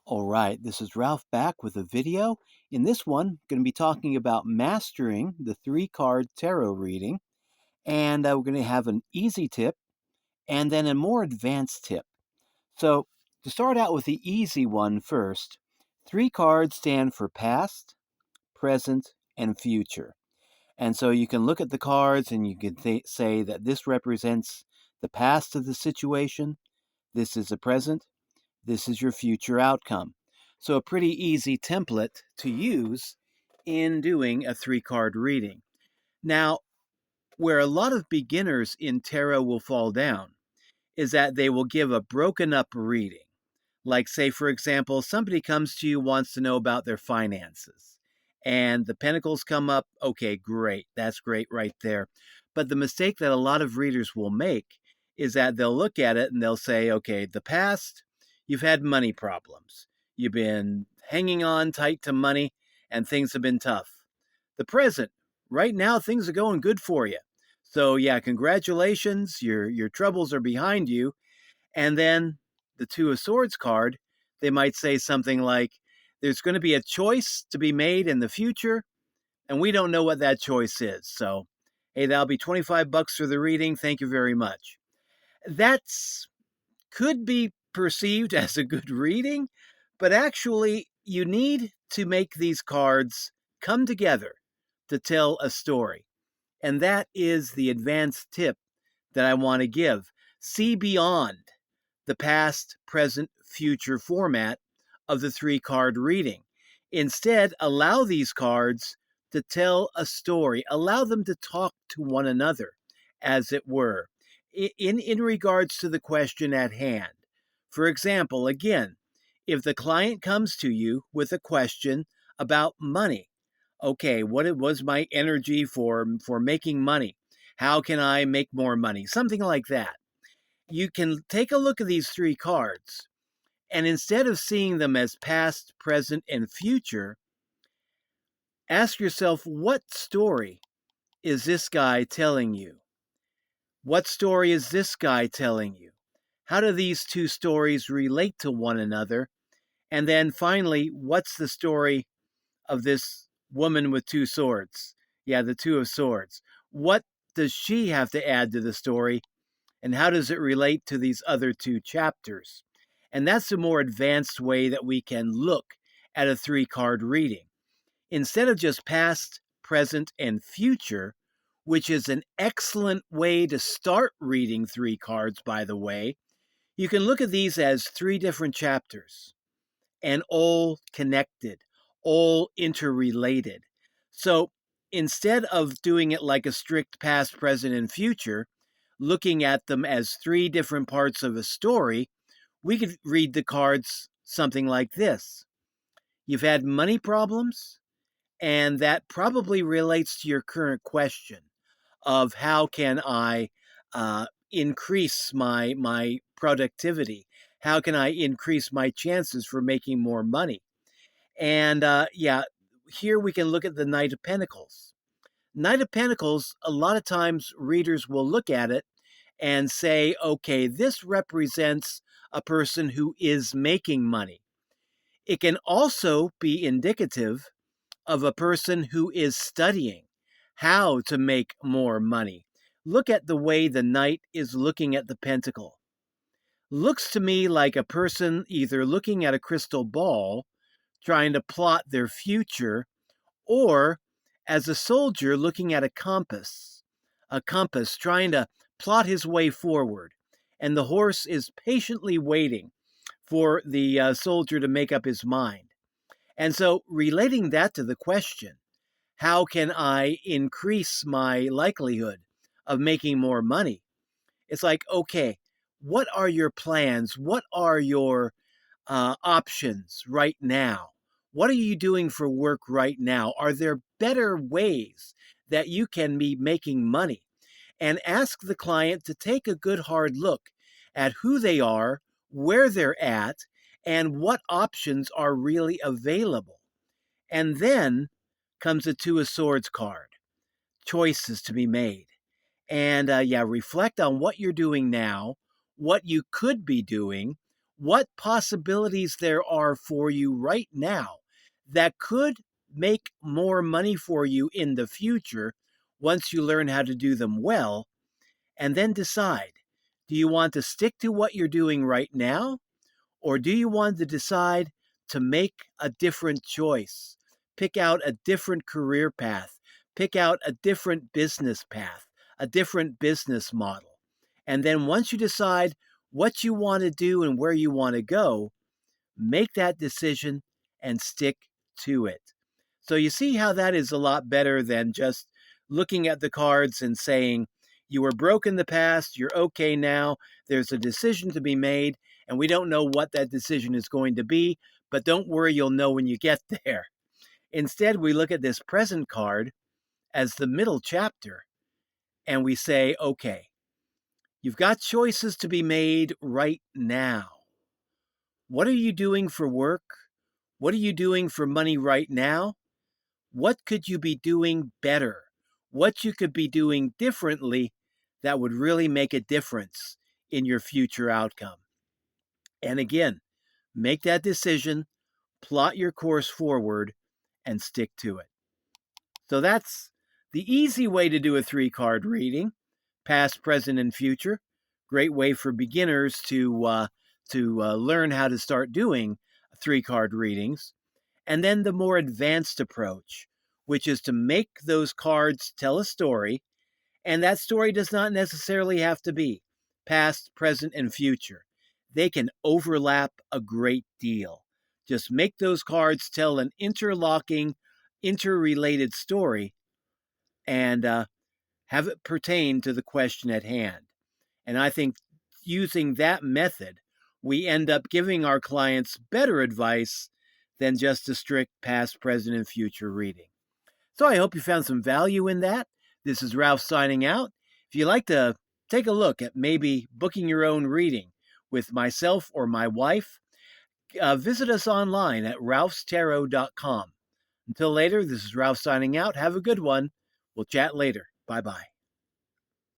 All right, this is Ralph back with a video. In this one, going to be talking about mastering the three card tarot reading. And we're going to have an easy tip and then a more advanced tip. So, to start out with the easy one first, three cards stand for past, present, and future. And so you can look at the cards and you can say that this represents the past of the situation, this is the present, this is your future outcome. So, a pretty easy template to use in doing a three card reading. Now, where a lot of beginners in tarot will fall down is that they will give a broken up reading. Like, say, for example, somebody comes to you, wants to know about their finances, and the pentacles come up. Okay, great. That's great right there. But the mistake that a lot of readers will make is that they'll look at it and they'll say, okay, the past, you've had money problems. You've been hanging on tight to money and things have been tough. The present, right now, things are going good for you. So, yeah, congratulations. Your troubles are behind you. And then the Two of Swords card, they might say something like, there's going to be a choice to be made in the future, and we don't know what that choice is. So, hey, that'll be 25 bucks for the reading. Thank you very much. That's could be perceived as a good reading, but actually, you need to make these cards come together to tell a story. And that is the advanced tip that I want to give. See beyond the past, present, future format of the three card reading. Instead, allow these cards to tell a story, allow them to talk to one another, as it were, in regards to the question at hand. For example, again, if the client comes to you with a question about money, okay, what it was my energy for making money? How can I make more money? Something like that. You can take a look at these three cards, and instead of seeing them as past, present, and future, ask yourself, what story is this guy telling you? What story is this guy telling you? How do these two stories relate to one another? And then finally, what's the story of this woman with two swords? Yeah, the Two of Swords. What does she have to add to the story? And how does it relate to these other two chapters? And that's a more advanced way that we can look at a three card reading. Instead of just past, present, and future, which is an excellent way to start reading three cards, by the way, you can look at these as three different chapters and all connected, all interrelated. So instead of doing it like a strict past, present, and future, looking at them as three different parts of a story, we could read the cards something like this. You've had money problems, and that probably relates to your current question of how can I increase my productivity? How can I increase my chances for making more money? And yeah, here we can look at the Knight of Pentacles. Knight of Pentacles, a lot of times readers will look at it and say, okay, this represents a person who is making money. It can also be indicative of a person who is studying how to make more money. Look at the way the knight is looking at the pentacle. Looks to me like a person either looking at a crystal ball, trying to plot their future, or as a soldier looking at a compass trying to plot his way forward. And the horse is patiently waiting for the soldier to make up his mind. And so, relating that to the question, how can I increase my likelihood of making more money? It's like, okay, what are your plans? What are your options right now? What are you doing for work right now? Are there better ways that you can be making money? And ask the client to take a good hard look at who they are, where they're at, and what options are really available. And then comes the Two of Swords card, choices to be made. And yeah, reflect on what you're doing now, what you could be doing, what possibilities there are for you right now that could make more money for you in the future once you learn how to do them well, and then decide, do you want to stick to what you're doing right now, or do you want to decide to make a different choice? Pick out a different career path, pick out a different business path, a different business model. And then once you decide what you want to do and where you want to go, make that decision and stick to it. So you see how that is a lot better than just looking at the cards and saying, you were broke in the past, you're okay now, there's a decision to be made, and we don't know what that decision is going to be, but don't worry, you'll know when you get there. Instead, we look at this present card as the middle chapter, and we say, okay, you've got choices to be made right now. What are you doing for work? What are you doing for money right now? What could you be doing better? What you could be doing differently that would really make a difference in your future outcome. And again, make that decision, plot your course forward, and stick to it. So that's the easy way to do a 3-card reading, past, present, and future. Great way for beginners to learn how to start doing 3-card readings. And then the more advanced approach, which is to make those cards tell a story, and that story does not necessarily have to be past, present, and future. They can overlap a great deal. Just make those cards tell an interlocking, interrelated story and have it pertain to the question at hand. And I think using that method, we end up giving our clients better advice than just a strict past, present, and future reading. So I hope you found some value in that. This is Ralph signing out. If you'd like to take a look at maybe booking your own reading with myself or my wife, visit us online at ralphstarot.com. Until later, this is Ralph signing out. Have a good one. We'll chat later. Bye-bye.